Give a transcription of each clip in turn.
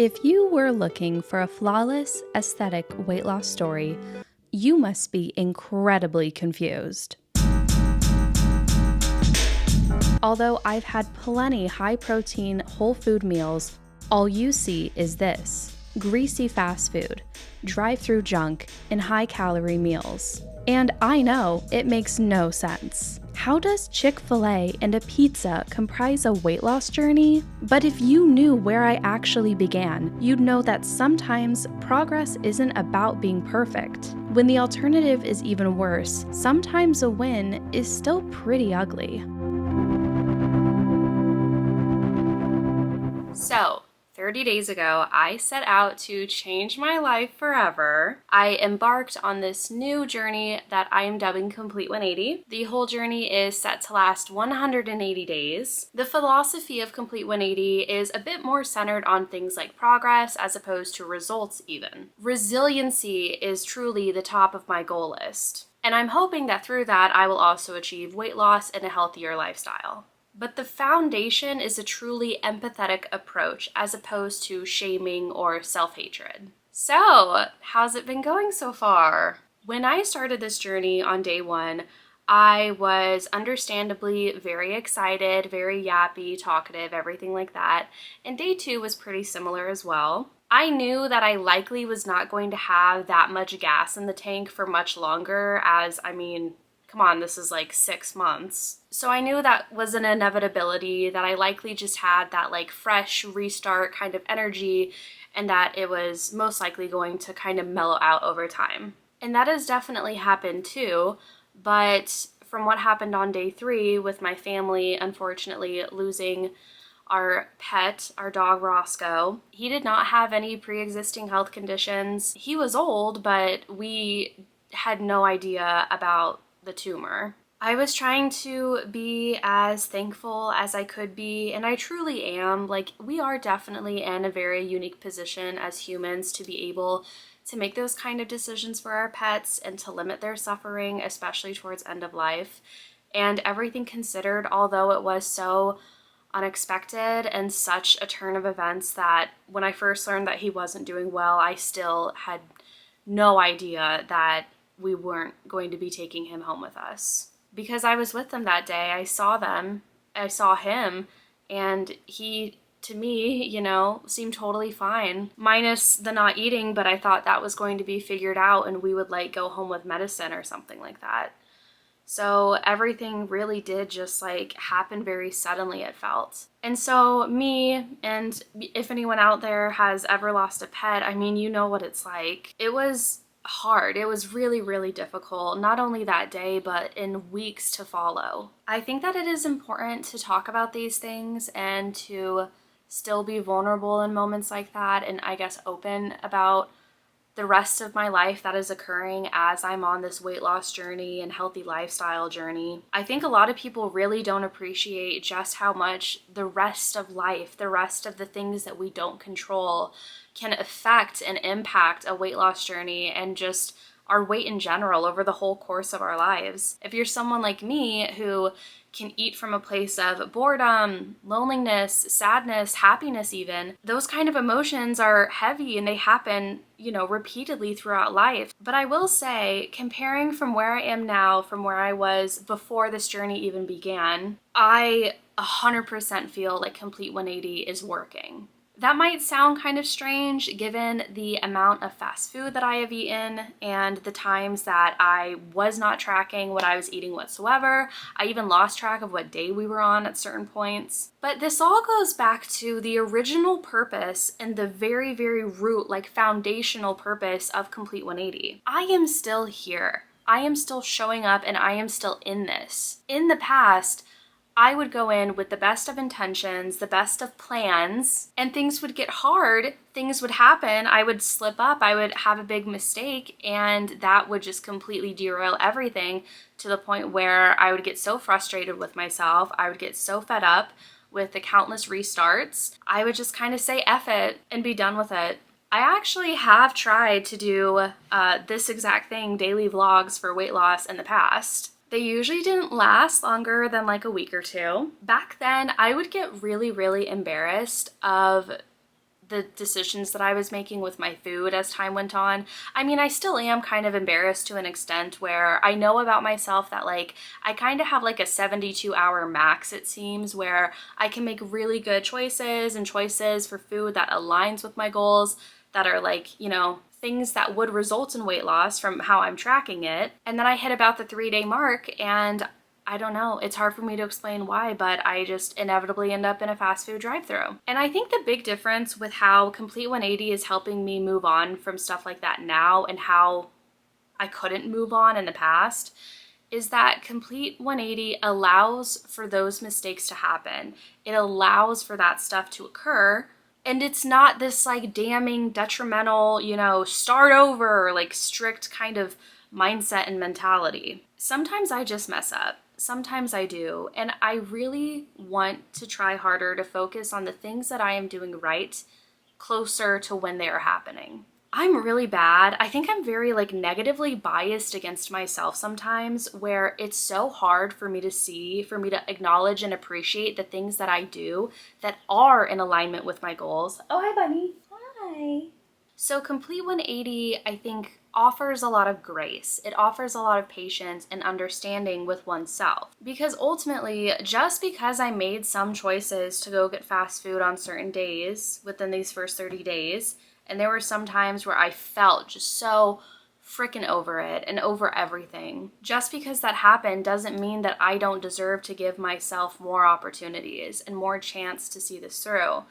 If you were looking for a flawless, aesthetic weight loss story, you must be incredibly confused. Although I've had plenty high-protein, whole food meals, all you see is this: greasy fast food, drive-through junk, and high-calorie meals. And I know it makes no sense. How does Chick-fil-A and a pizza comprise a weight loss journey? But if you knew where I actually began, you'd know that sometimes progress isn't about being perfect. When the alternative is even worse, sometimes a win is still pretty ugly. So, 30 days ago, I set out to change my life forever. I embarked on this new journey that I am dubbing Complete 180. The whole journey is set to last 180 days. The philosophy of Complete 180 is a bit more centered on things like progress as opposed to results even. Resiliency is truly the top of my goal list. And I'm hoping that through that, I will also achieve weight loss and a healthier lifestyle. But the foundation is a truly empathetic approach as opposed to shaming or self-hatred. So, how's it been going so far? When I started this journey on day one, I was understandably very excited, very yappy, talkative, everything like that. And day two was pretty similar as well. I knew that I likely was not going to have that much gas in the tank for much longer, come on, this is like 6 months. So I knew that was an inevitability, that I likely just had that like fresh restart kind of energy, and that it was most likely going to kind of mellow out over time. And that has definitely happened too, but from what happened on day 3 with my family, unfortunately losing our pet, our dog Roscoe, he did not have any pre-existing health conditions. He was old, but we had no idea about the tumor. I was trying to be as thankful as I could be, and I truly am. Like, we are definitely in a very unique position as humans to be able to make those kind of decisions for our pets and to limit their suffering, especially towards end of life. And everything considered, although it was so unexpected and such a turn of events that when I first learned that he wasn't doing well, I still had no idea that we weren't going to be taking him home with us. Because I was with them that day, I saw him, and he, to me, seemed totally fine. Minus the not eating, but I thought that was going to be figured out and we would like go home with medicine or something like that. So everything really did just like happen very suddenly, it felt. And so me, and if anyone out there has ever lost a pet, you know what it's like. It was hard. It was really, really difficult, not only that day, but in weeks to follow. I think that it is important to talk about these things and to still be vulnerable in moments like that, and I guess open about the rest of my life that is occurring as I'm on this weight loss journey and healthy lifestyle journey. I think a lot of people really don't appreciate just how much the rest of life, the rest of the things that we don't control, can affect and impact a weight loss journey and just our weight in general over the whole course of our lives. If you're someone like me who can eat from a place of boredom, loneliness, sadness, happiness even, those kind of emotions are heavy and they happen, repeatedly throughout life. But I will say, comparing from where I am now from where I was before this journey even began, I 100% feel like Complete 180 is working. That might sound kind of strange given the amount of fast food that I have eaten and the times that I was not tracking what I was eating whatsoever. I even lost track of what day we were on at certain points. But this all goes back to the original purpose and the very, very root, like foundational purpose of Complete 180. I am still here. I am still showing up and I am still in this. In the past, I would go in with the best of intentions, the best of plans, and things would get hard, things would happen, I would slip up, I would have a big mistake, and that would just completely derail everything to the point where I would get so frustrated with myself, I would get so fed up with the countless restarts, I would just kind of say F it and be done with it. I actually have tried to do this exact thing, daily vlogs for weight loss in the past. They usually didn't last longer than like a week or two. Back then, I would get really, really embarrassed of the decisions that I was making with my food as time went on. I mean, I still am kind of embarrassed to an extent where I know about myself that like I kind of have like a 72-hour max, it seems, where I can make really good choices and choices for food that aligns with my goals, that are like, you know, things that would result in weight loss from how I'm tracking it. And then I hit about the 3-day mark and I don't know, it's hard for me to explain why, but I just inevitably end up in a fast food drive-thru. And I think the big difference with how Complete 180 is helping me move on from stuff like that now and how I couldn't move on in the past is that Complete 180 allows for those mistakes to happen. It allows for that stuff to occur. And it's not this like damning, detrimental, you know, start over, like strict kind of mindset and mentality. Sometimes I just mess up. Sometimes I do. And I really want to try harder to focus on the things that I am doing right closer to when they are happening. I'm really bad. I think I'm very like negatively biased against myself sometimes, where it's so hard for me to see, for me to acknowledge and appreciate the things that I do that are in alignment with my goals. Oh, hi, bunny. Hi. So Complete 180, I think, offers a lot of grace. It offers a lot of patience and understanding with oneself. Because ultimately, just because I made some choices to go get fast food on certain days within these first 30 days, and there were some times where I felt just so freaking over it and over everything. Just because that happened doesn't mean that I don't deserve to give myself more opportunities and more chance to see this through.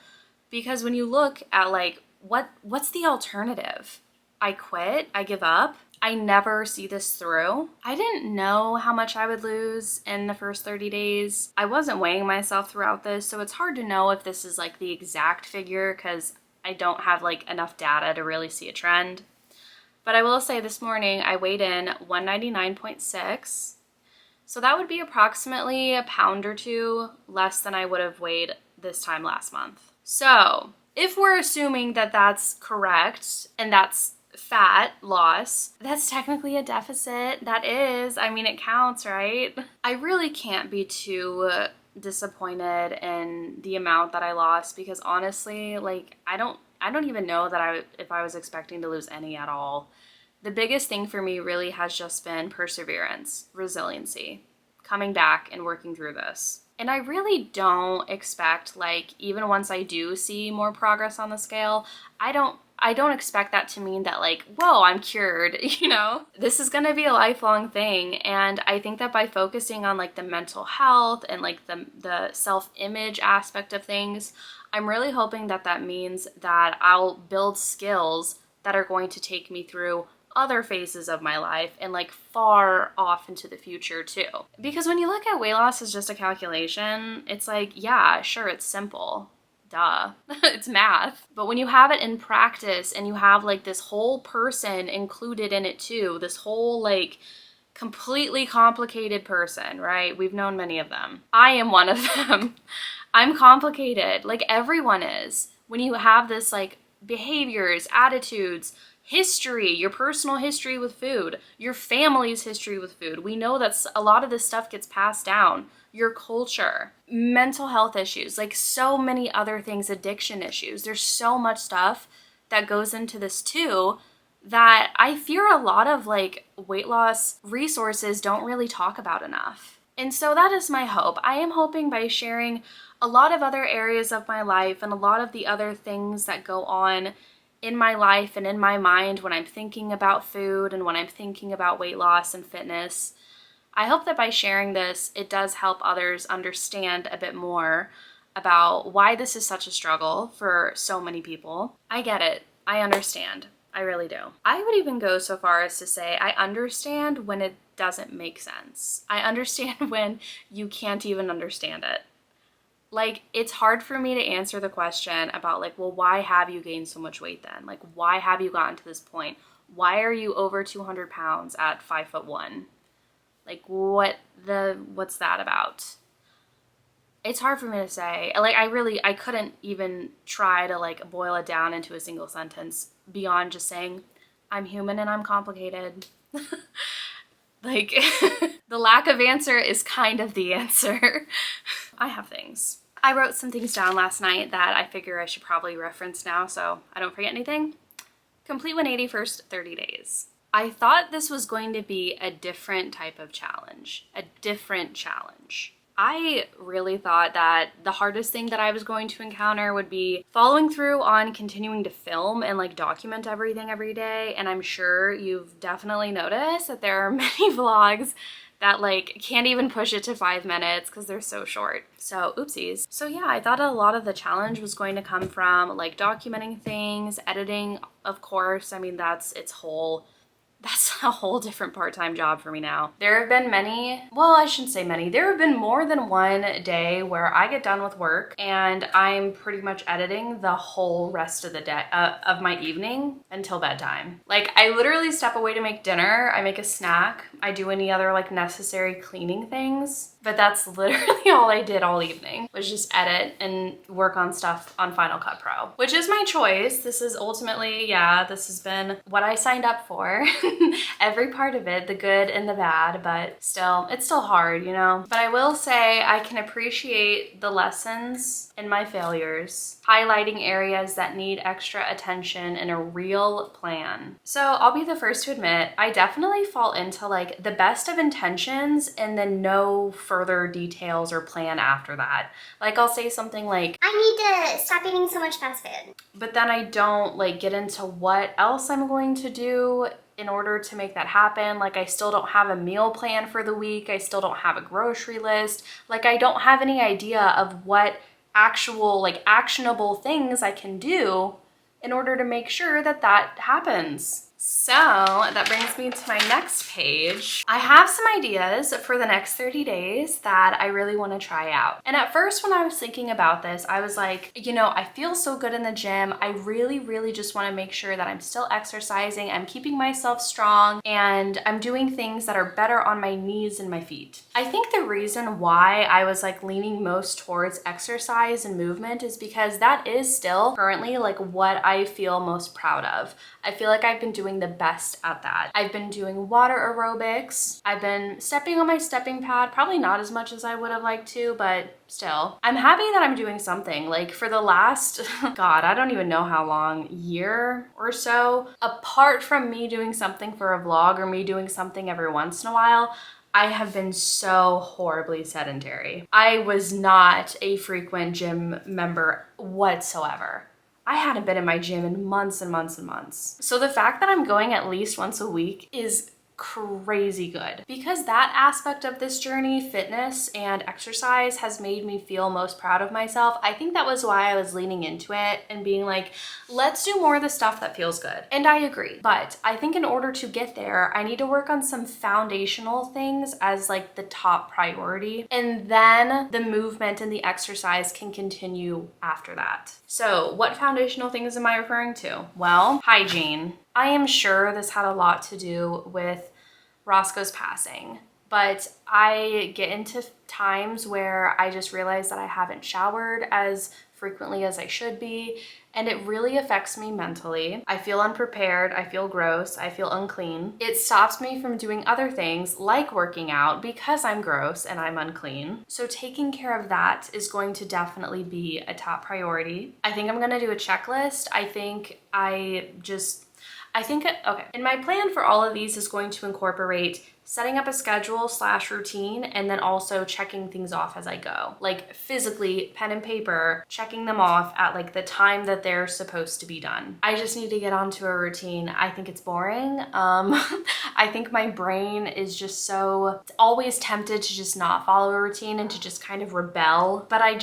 Because when you look at like, what's the alternative? I quit, I give up, I never see this through. I didn't know how much I would lose in the first 30 days. I wasn't weighing myself throughout this, so it's hard to know if this is like the exact figure because I don't have like enough data to really see a trend. But I will say this morning I weighed in 199.6. So that would be approximately a pound or two less than I would have weighed this time last month. So if we're assuming that that's correct and that's fat loss, that's technically a deficit. That is, I mean, it counts, right? I really can't be too disappointed in the amount that I lost because honestly, like I don't even know that if I was expecting to lose any at all. The biggest thing for me really has just been perseverance, resiliency, coming back and working through this. And I really don't expect, like, even once I do see more progress on the scale, I don't expect that to mean that like, whoa, I'm cured, you know? This is gonna be a lifelong thing. And I think that by focusing on like the mental health and like the self-image aspect of things, I'm really hoping that that means that I'll build skills that are going to take me through other phases of my life and like far off into the future too. Because when you look at weight loss as just a calculation, it's like, yeah, sure, it's simple. Duh. It's math. But when you have it in practice and you have like this whole person included in it too, this whole like completely complicated person, right? We've known many of them. I am one of them. I'm complicated. Like everyone is. When you have this like behaviors, attitudes, history, your personal history with food, your family's history with food. We know that a lot of this stuff gets passed down. Your culture, mental health issues, like so many other things, addiction issues. There's so much stuff that goes into this too that I fear a lot of like weight loss resources don't really talk about enough. And so that is my hope. I am hoping by sharing a lot of other areas of my life and a lot of the other things that go on in my life and in my mind when I'm thinking about food and when I'm thinking about weight loss and fitness. I hope that by sharing this, it does help others understand a bit more about why this is such a struggle for so many people. I get it. I understand. I really do. I would even go so far as to say I understand when it doesn't make sense. I understand when you can't even understand it. Like, it's hard for me to answer the question about like, well, why have you gained so much weight then? Like, why have you gotten to this point? Why are you over 200 pounds at 5'1"? Like, what's that about? It's hard for me to say. Like, I couldn't even try to like boil it down into a single sentence beyond just saying, I'm human and I'm complicated. Like, the lack of answer is kind of the answer. I have things. I wrote some things down last night that I figure I should probably reference now so I don't forget anything. Complete 180 first 30 days. I thought this was going to be a different type of challenge, I really thought that the hardest thing that I was going to encounter would be following through on continuing to film and like document everything every day. And I'm sure you've definitely noticed that there are many vlogs that like can't even push it to 5 minutes because they're so short. So oopsies. So yeah, I thought a lot of the challenge was going to come from like documenting things, editing, of course. I mean, that's a whole different part-time job for me now. There have been many, well, I shouldn't say many, there have been more than one day where I get done with work and I'm pretty much editing the whole rest of the day, of my evening until bedtime. Like I literally step away to make dinner, I make a snack, I do any other like necessary cleaning things, but that's literally all I did all evening was just edit and work on stuff on Final Cut Pro, which is my choice. This is ultimately, yeah, this has been what I signed up for. Every part of it, the good and the bad, but still, it's still hard, you know? But I will say I can appreciate the lessons in my failures, highlighting areas that need extra attention and a real plan. So I'll be the first to admit, I definitely fall into like the best of intentions and then no further details or plan after that. Like I'll say something like, I need to stop eating so much fast food. But then I don't like get into what else I'm going to do in order to make that happen. Like I still don't have a meal plan for the week. I still don't have a grocery list. Like I don't have any idea of what actual like actionable things I can do in order to make sure that that happens. So that brings me to my next page. I have some ideas for the next 30 days that I really want to try out. And at first when I was thinking about this, I was like, you know, I feel so good in the gym. I really just want to make sure that I'm still exercising, I'm keeping myself strong, and I'm doing things that are better on my knees and my feet. I think the reason why I was like leaning most towards exercise and movement is because that is still currently like what I feel most proud of. I feel like I've been doing the best at that. I've been doing water aerobics. I've been stepping on my stepping pad, probably not as much as I would have liked to, but still. I'm happy that I'm doing something. Like for the last, God, I don't even know how long, year or so, apart from me doing something for a vlog or me doing something every once in a while, I have been so horribly sedentary. I was not a frequent gym member whatsoever. I hadn't been in my gym in months and months and months. So the fact that I'm going at least once a week is crazy good because that aspect of this journey, fitness and exercise, has made me feel most proud of myself. I think that was why I was leaning into it and being like, let's do more of the stuff that feels good. And I agree. But I think in order to get there, I need to work on some foundational things as like the top priority. And then the movement and the exercise can continue after that. So what foundational things am I referring to? Well, hygiene. I am sure this had a lot to do with Roscoe's passing, but I get into times where I just realize that I haven't showered as frequently as I should be, and it really affects me mentally. I feel unprepared, I feel gross, I feel unclean. It stops me from doing other things like working out because I'm gross and I'm unclean. So taking care of that is going to definitely be a top priority. I think I'm gonna do a checklist. Okay, and my plan for all of these is going to incorporate setting up a schedule / routine, and then also checking things off as I go. Like physically, pen and paper, checking them off at like the time that they're supposed to be done. I just need to get onto a routine. I think it's boring. I think my brain is just so always tempted to just not follow a routine and to just kind of rebel, but I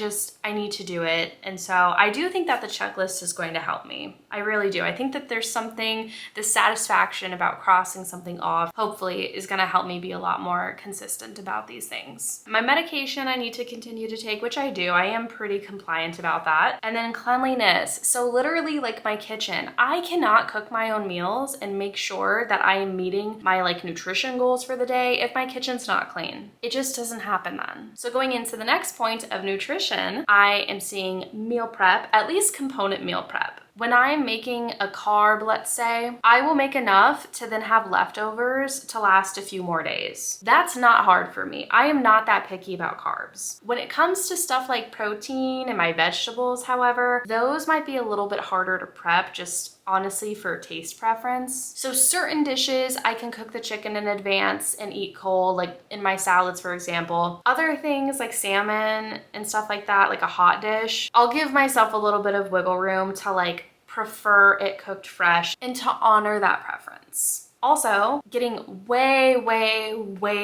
need to do it. And so I do think that the checklist is going to help me. I really do. I think that there's something, the satisfaction about crossing something off, hopefully is gonna help me be a lot more consistent about these things. My medication I need to continue to take, which I do. I am pretty compliant about that. And then cleanliness. So literally like my kitchen, I cannot cook my own meals and make sure that I am meeting my like nutrition goals for the day if my kitchen's not clean. It just doesn't happen then. So going into the next point of nutrition, I am seeing meal prep, at least component meal prep. When I'm making a carb, let's say, I will make enough to then have leftovers to last a few more days. That's not hard for me. I am not that picky about carbs. When it comes to stuff like protein and my vegetables, however, those might be a little bit harder to prep, just honestly for taste preference. So certain dishes, I can cook the chicken in advance and eat cold, like in my salads, for example. Other things like salmon and stuff like that, like a hot dish, I'll give myself a little bit of wiggle room to like prefer it cooked fresh and to honor that preference. Also, getting way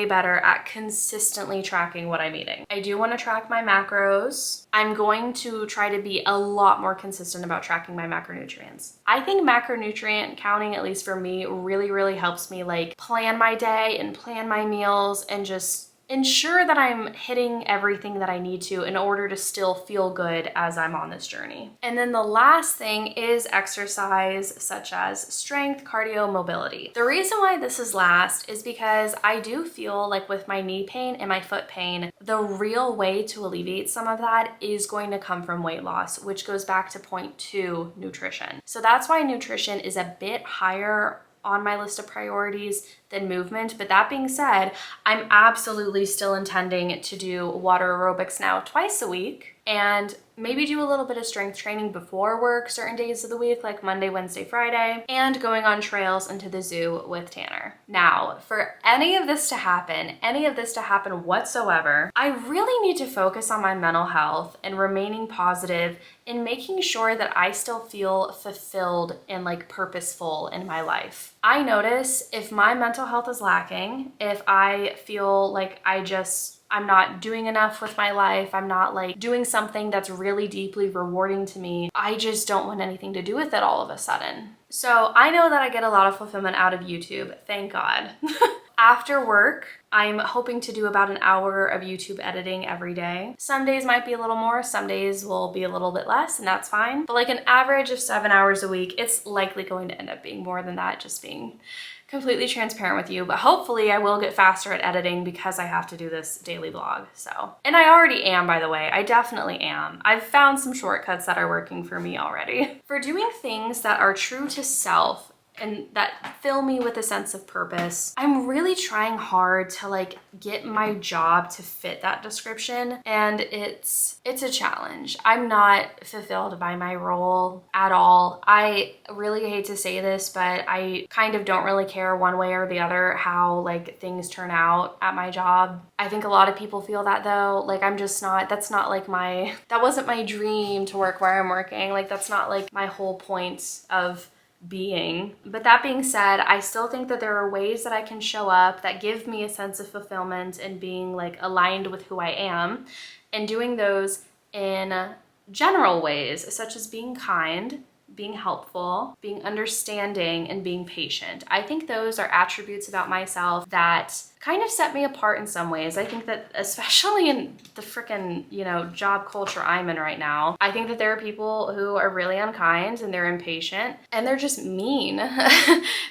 better at consistently tracking what I'm eating. I do want to track my macros. I'm going to try to be a lot more consistent about tracking my macronutrients. I think macronutrient counting, at least for me, really helps me like plan my day and plan my meals and just ensure that I'm hitting everything that I need to in order to still feel good as I'm on this journey. And then the last thing is exercise, such as strength, cardio, mobility. The reason why this is last is because I do feel like with my knee pain and my foot pain, the real way to alleviate some of that is going to come from weight loss, which goes back to point 2, nutrition. So that's why nutrition is a bit higher on my list of priorities than movement. But that being said, I'm absolutely still intending to do water aerobics now twice a week and maybe do a little bit of strength training before work certain days of the week, like Monday, Wednesday, Friday, and going on trails into the zoo with Tanner. Now, for any of this to happen whatsoever, I really need to focus on my mental health and remaining positive and making sure that I still feel fulfilled and like purposeful in my life. I notice if my mental health is lacking, if I feel like I'm not doing enough with my life, I'm not like doing something that's really deeply rewarding to me, I just don't want anything to do with it all of a sudden. So I know that I get a lot of fulfillment out of YouTube, thank God. After work, I'm hoping to do about an hour of YouTube editing every day. Some days might be a little more, some days will be a little bit less, and that's fine. But like an average of 7 hours a week, it's likely going to end up being more than that, just being completely transparent with you. But hopefully I will get faster at editing because I have to do this daily vlog. So, and I already am, by the way. I definitely am. I've found some shortcuts that are working for me already. For doing things that are true to self and that fill me with a sense of purpose, I'm really trying hard to like get my job to fit that description, and it's a challenge. I'm not fulfilled by my role at all. I really hate to say this, but I kind of don't really care one way or the other how like things turn out at my job. I think a lot of people feel that though. Like I'm just not, that wasn't my dream to work where I'm working. Like that's not like my whole point of being. But that being said, I still think that there are ways that I can show up that give me a sense of fulfillment and being like aligned with who I am, and doing those in general ways, such as being kind, being helpful, being understanding, and being patient. I think those are attributes about myself that kind of set me apart in some ways. I think that especially in the freaking, job culture I'm in right now, I think that there are people who are really unkind and they're impatient and they're just mean.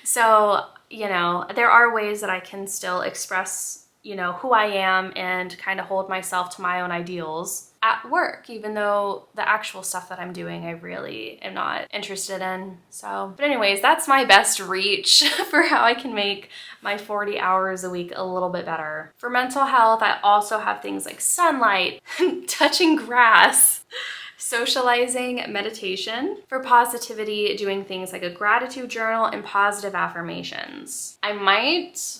So, there are ways that I can still express who I am and kind of hold myself to my own ideals at work, even though the actual stuff that I'm doing, I really am not interested in. So, but anyways, that's my best reach for how I can make my 40 hours a week a little bit better. For mental health, I also have things like sunlight, touching grass, socializing, meditation. For positivity, doing things like a gratitude journal and positive affirmations. I might,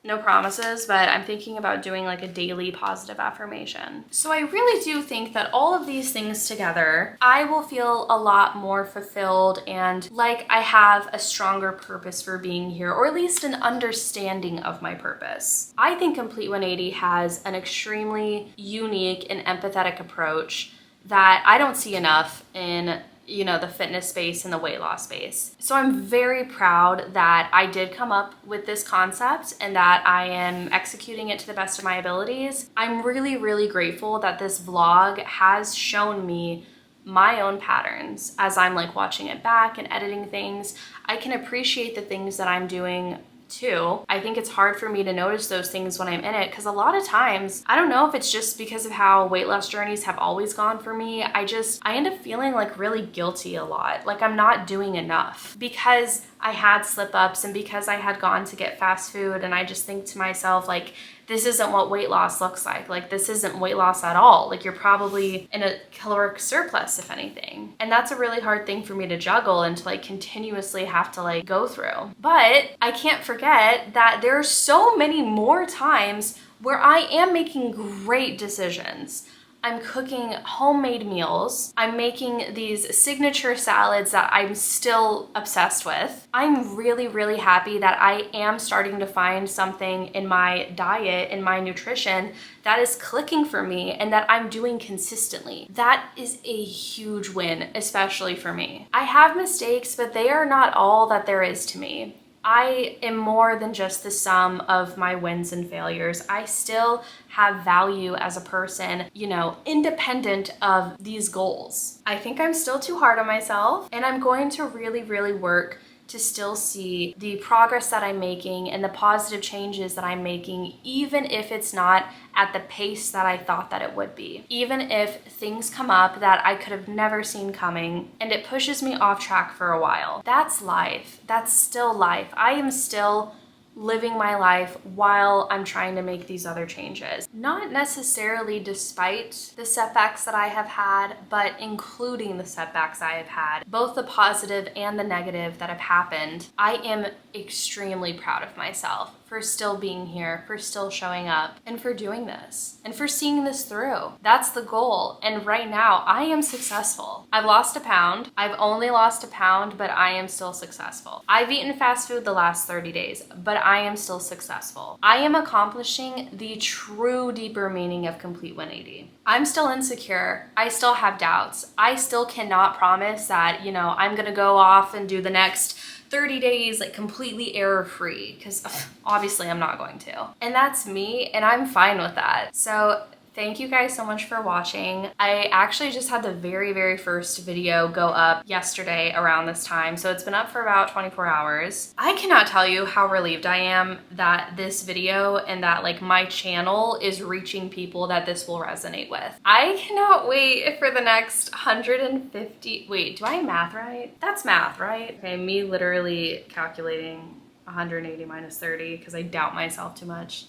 no promises, but I'm thinking about doing like a daily positive affirmation. So I really do think that all of these things together, I will feel a lot more fulfilled and like I have a stronger purpose for being here, or at least an understanding of my purpose. I think Complete 180 has an extremely unique and empathetic approach that I don't see enough in the fitness space and the weight loss space. So I'm very proud that I did come up with this concept and that I am executing it to the best of my abilities. I'm really grateful that this vlog has shown me my own patterns as I'm like watching it back and editing things. I can appreciate the things that I'm doing too. I think it's hard for me to notice those things when I'm in it because a lot of times, I don't know if it's just because of how weight loss journeys have always gone for me, I end up feeling like really guilty a lot. Like I'm not doing enough because I had slip ups and because I had gone to get fast food, and I just think to myself, like, this isn't what weight loss looks like. Like, this isn't weight loss at all. Like, you're probably in a caloric surplus, if anything. And that's a really hard thing for me to juggle and to like continuously have to like go through. But I can't forget that there are so many more times where I am making great decisions. I'm cooking homemade meals. I'm making these signature salads that I'm still obsessed with. I'm really, really happy that I am starting to find something in my diet, in my nutrition, that is clicking for me and that I'm doing consistently. That is a huge win, especially for me. I have mistakes, but they are not all that there is to me. I am more than just the sum of my wins and failures. I still have value as a person, you know, independent of these goals. I think I'm still too hard on myself, and I'm going to really, really work to still see the progress that I'm making and the positive changes that I'm making, even if it's not at the pace that I thought that it would be. Even if things come up that I could have never seen coming and it pushes me off track for a while. That's life. That's still life. I am still living my life while I'm trying to make these other changes. Not necessarily despite the setbacks that I have had, but including the setbacks I have had, both the positive and the negative that have happened. I am extremely proud of myself for still being here, for still showing up, and for doing this, and for seeing this through. That's the goal. And right now, I am successful. I've lost a pound. I've only lost a pound, but I am still successful. I've eaten fast food the last 30 days, but I am still successful. I am accomplishing the true deeper meaning of Complete 180. I'm still insecure. I still have doubts. I still cannot promise that, you know, I'm gonna go off and do the next 30 days like completely error-free, because obviously I'm not going to. And that's me, and I'm fine with that. So thank you guys so much for watching. I actually just had the very, very first video go up yesterday around this time, so it's been up for about 24 hours. I cannot tell you how relieved I am that this video and that like my channel is reaching people that this will resonate with. I cannot wait for the next 150, wait, do I math right? That's math, right? Okay, me literally calculating 180 minus 30 because I doubt myself too much.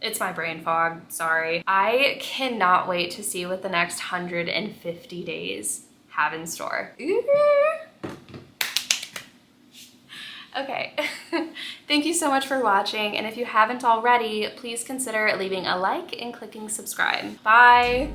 It's my brain fog, sorry. I cannot wait to see what the next 150 days have in store. Ooh. Okay, thank you so much for watching, and if you haven't already, please consider leaving a like and clicking subscribe. Bye.